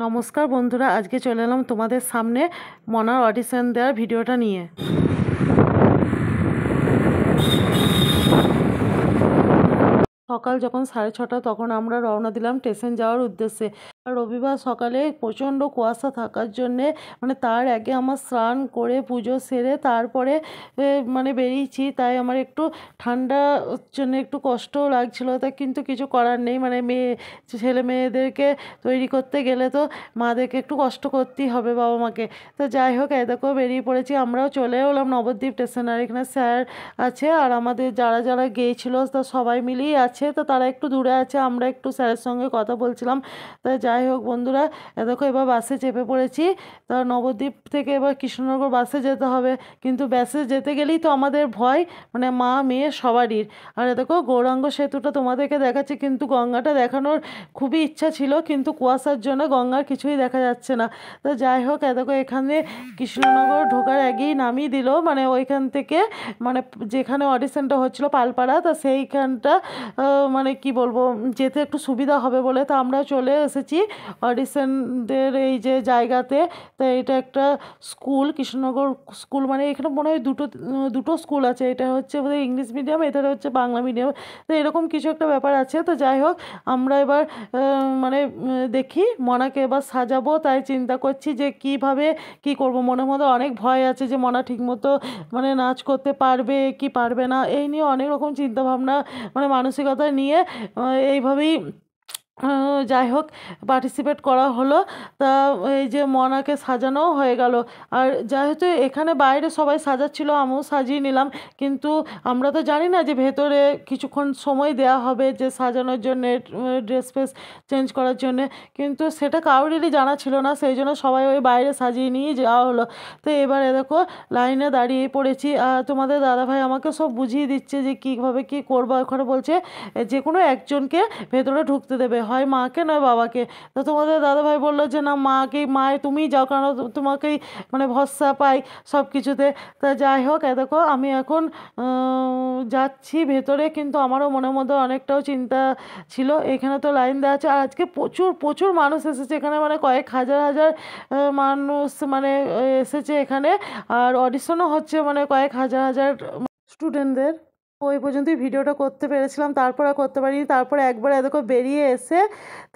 নমস্কার বন্ধুরা, আজকে চলে এলাম তোমাদের সামনে মনার অডিশন দেওয়ার ভিডিওটা নিয়ে। সকাল যখন 6:30 তখন আমরা রওনা দিলাম স্টেশন যাওয়ার উদ্দেশ্যে। আর রবিবার সকালে প্রচণ্ড কুয়াশা থাকার জন্যে তার আগে আমার স্নান করে পুজো সেরে তারপরে বেরিয়েছি। তাই আমার একটু ঠান্ডার জন্য একটু কষ্টও লাগছিলো, তা কিন্তু কিছু করার নেই। ছেলে মেয়েদেরকে তৈরি করতে গেলে তো মাদেরকে একটু কষ্ট করতেই হবে, বাবা মাকে। তো যাই হোক, দেখো বেরিয়ে পড়েছি। আমরাও চলে এলাম নবদ্বীপ স্টেশন। আর এখানে স্যার আছে আর আমাদের যারা যারা গিয়েছিলো তা সবাই মিলেই আছে। তো তারা একটু দূরে আছে, আমরা একটু স্যারের সঙ্গে কথা বলছিলাম। তা যাই হোক বন্ধুরা, দেখো এবার বাসে চেপে পড়েছি। তা নবদ্বীপ থেকে এবার কৃষ্ণনগর বাসে যেতে হবে, কিন্তু বাসে যেতে গেলেই তো আমাদের ভয়, মা মেয়ে সবারই। আর দেখো গৌরাঙ্গ সেতুটা তোমাদেরকে দেখাচ্ছি, কিন্তু গঙ্গাটা দেখানোর খুবই ইচ্ছা ছিল, কিন্তু কুয়াশার জন্য গঙ্গার কিছুই দেখা যাচ্ছে না। তো যাই হোক, দেখো এখানে কৃষ্ণনগর ঢোকার আগেই নামিয়ে দিল, ওইখান থেকে যেখানে অডিশনটা হচ্ছিলো পালপাড়া, তা সেইখানটা কি বলবো, যেতে একটু সুবিধা হবে বলে তা আমরা চলে এসেছি অডিশনদের এই যে জায়গাতে। তা এটা একটা স্কুল, কৃষ্ণনগর স্কুল। এখানে মনে হয় দুটো স্কুল আছে। এটা হচ্ছে বোধহয় ইংলিশ মিডিয়াম, এটা হচ্ছে বাংলা মিডিয়াম। তো এরকম কিছু একটা ব্যাপার আছে। তো যাই হোক, আমরা এবার দেখি মনাকে এবার সাজাবো, তাই চিন্তা করছি যে কিভাবে কি করব। মনের মধ্যে অনেক ভয় আছে যে মনা ঠিকমতো নাচ করতে পারবে কি পারবে না, এই নিয়ে অনেক রকম চিন্তাভাবনা মানসিকতা নিয়ে এইভাবেই যাই হোক পার্টিসিপেট করা হলো। তা এই যে মনাকে সাজানোও হয়ে গেল। আর যেহেতু এখানে বাইরে সবাই সাজাচ্ছিল, আমিও সাজিয়ে নিলাম, কিন্তু আমরা তো জানি না যে ভেতরে কিছুক্ষণ সময় দেওয়া হবে যে সাজানোর জন্যে, ড্রেস ফ্রেস চেঞ্জ করার জন্যে, কিন্তু সেটা কারোরই জানা ছিল না। সেই জন্য সবাই ওই বাইরে সাজিয়ে নিয়ে যাওয়া হলো। তো এবারে দেখো লাইনে দাঁড়িয়ে পড়েছি, আর তোমাদের দাদাভাই আমাকে সব বুঝিয়ে দিচ্ছে যে কীভাবে কী করবো। ওখানে বলছে যে কোনো একজনকে ভেতরে ঢুকতে দেবে, হয় মাকে নয় বাবাকে। তো তোমাদের দাদাভাই বললো যে না, মায়ে তুমিই যাও, কারণ তোমাকেই ভরসা পাই সব কিছুতে। তা যাই হোক, দেখো আমি এখন যাচ্ছি ভেতরে, কিন্তু আমারও মনের মধ্যে অনেকটাও চিন্তা ছিল। এখানে তো লাইন দেওয়া আছে, আর আজকে প্রচুর প্রচুর মানুষ এসেছে এখানে, কয়েক হাজার হাজার মানুষ এসেছে এখানে। আর অডিশনও হচ্ছে কয়েক হাজার হাজার স্টুডেন্টদের। ওই পর্যন্তই ভিডিওটা করতে পেরেছিলাম, তারপর আর করতে পারিনি। তারপরে একবার দেখো বেরিয়ে এসে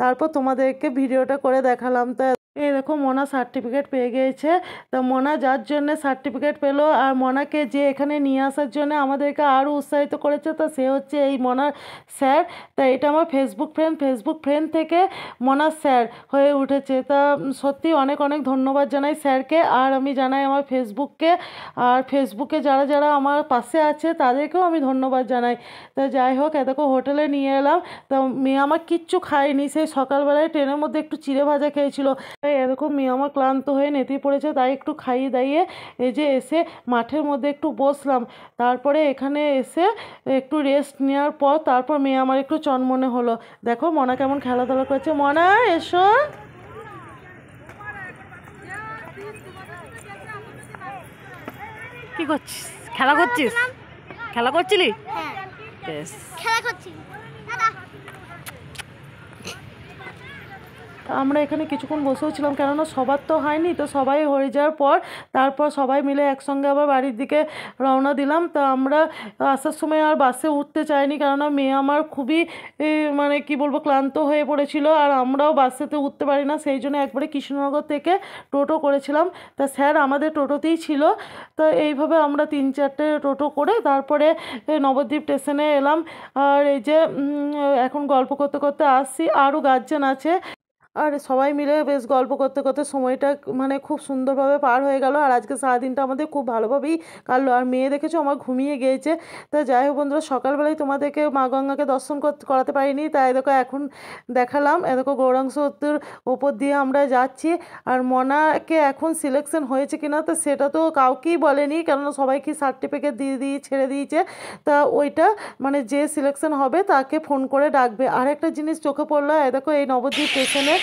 তারপর তোমাদেরকে ভিডিওটা করে দেখালাম। তা এই দেখো মোনা সার্টিফিকেট পেয়ে গিয়েছে। তা মোনা যার জন্যে সার্টিফিকেট পেলো, আর মোনাকে যে এখানে নিয়ে আসার জন্য আমাদেরকে আরও উৎসাহিত করেছে, তা সে হচ্ছে এই মোনার স্যার। তা এটা আমার ফেসবুক ফ্রেন্ড থেকে মোনার স্যার হয়ে উঠেছে। তা সত্যি অনেক অনেক ধন্যবাদ জানাই স্যারকে, আর আমি জানাই আমার ফেসবুককে, আর ফেসবুকে যারা যারা আমার পাশে আছে তাদেরকেও আমি ধন্যবাদ জানাই। তা যাই হোক, দেখো হোটেলে নিয়ে এলাম। তা মেয়ে আমার কিচ্ছু খায়নি, সেই সকালবেলায় ট্রেনের মধ্যে একটু চিড়ে ভাজা খেয়েছিল। তাই এরকম মেয়ে আমার ক্লান্ত হয়ে নেতি পড়েছে, তাই একটু খাইয়ে দাইয়ে এই যে এসে মাঠের মধ্যে একটু বসলাম। তারপরে এখানে এসে একটু রেস্ট নেওয়ার পর তারপর মেয়ে আমার একটু চনমনে হলো। দেখো মনা কেমন খেলাধুলা করছে। মনা এসো। কি করছিস? খেলা করছিস? খেলা করছিলি? বেশ, খেলা করছি। আমরা এখানে কিছুক্ষণ বসেও ছিলাম, কেননা সবার তো হয়নি। তো সবাই হয়ে যাওয়ার পর তারপর সবাই মিলে একসঙ্গে আবার বাড়ির দিকে রওনা দিলাম। তা আমরা আসার সময় আর বাসে উঠতে চাইনি, কেননা মেয়ে আমার খুবই কি বলবো ক্লান্ত হয়ে পড়েছিল, আর আমরাও বাসেতে উঠতে পারি না। সেই জন্য একবারে কৃষ্ণনগর থেকে টোটো করেছিলাম। তা স্যার আমাদের টোটোতেই ছিল। তো এইভাবে আমরা 3-4টে টোটো করে তারপরে নবদ্বীপ স্টেশনে এলাম। আর এই যে এখন গল্প করতে করতে আসছি, আরও গার্জেন আছে, আর সবাই মিলে বেশ গল্প করতে করতে সময়টা খুব সুন্দরভাবে পার হয়ে গেল। আর আজকে সারাদিনটা আমাদের খুব ভালোভাবেই কাটলো। আর মেয়ে দেখেছো আমার ঘুমিয়ে গিয়েছে। তা যাই হোক বন্ধুরা, সকালবেলায় তোমাদেরকে মা গঙ্গাকে দর্শন করাতে পারিনি, তাই দেখো এখন দেখালাম। দেখো গৌরাঙ্গ সেতুর ওপর দিয়ে আমরা যাচ্ছি। আর মনাকে এখন সিলেকশন হয়েছে কিনা তো সেটা তো কাউকেই বলেনি, কেননা সবাইকে সার্টিফিকেট দিয়ে ছেড়ে দিয়েছে। তা ওইটা যে সিলেকশন হবে তাকে ফোন করে ডাকবে। আর একটা জিনিস চোখে পড়লো, দেখো এই নবদ্বীপ স্টেশনে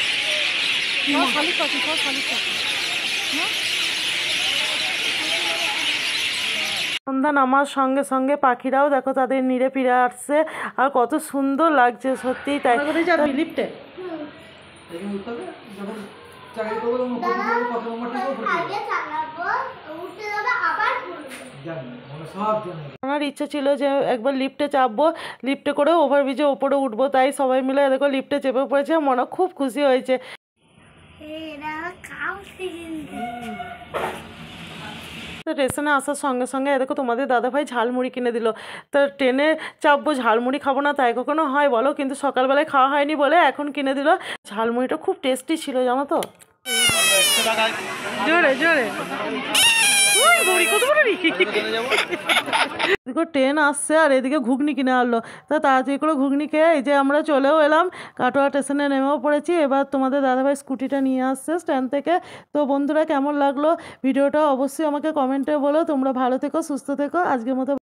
সন্ধ্যা নামার সঙ্গে সঙ্গে পাখিরাও দেখো তাদের নিড়ে ফিরে আসছে, আর কত সুন্দর লাগছে সত্যিই তাই। লিফটে চাকরি করবো কত নম্বর আগে চালাবো উঠতে যাবে আবার জানি মানে সব জানি। আমার ইচ্ছা ছিল যে একবার লিফটে চাপবো, লিফটে করে ওভারব্রিজে ওপরে উঠবো, তাই সবাই মিলে দেখো লিফটে চেপে পড়েছে, মনে খুব খুশি হয়েছে। তো স্টেশনে আসার সঙ্গে সঙ্গে দেখো তোমাদের দাদাভাই ঝালমুড়ি কিনে দিল। তো ট্রেনে চাপবো, ঝালমুড়ি খাবো না তাই কখনো হয় বলো? কিন্তু সকালবেলায় খাওয়া হয়নি বলে এখন কিনে দিল। ঝালমুড়িটা খুব টেস্টি ছিল জানো তো। জোরে জোরে দেখো ট্রেন আসছে আর এদিকে ঘুগনি কিনে আনলো। তা তাড়াতাড়ি করে ঘুগনি খেয়ে এই যে আমরা চলেও এলাম, কাটোয়া স্টেশনে নেমেও পড়েছি। এবার তোমাদের দাদাভাই স্কুটিটা নিয়ে আসছে স্ট্যান্ড থেকে। তো বন্ধুরা কেমন লাগলো ভিডিওটা অবশ্যই আমাকে কমেন্টে বলো। তোমরা ভালো থেকো, সুস্থ থেকো, আজকের মতো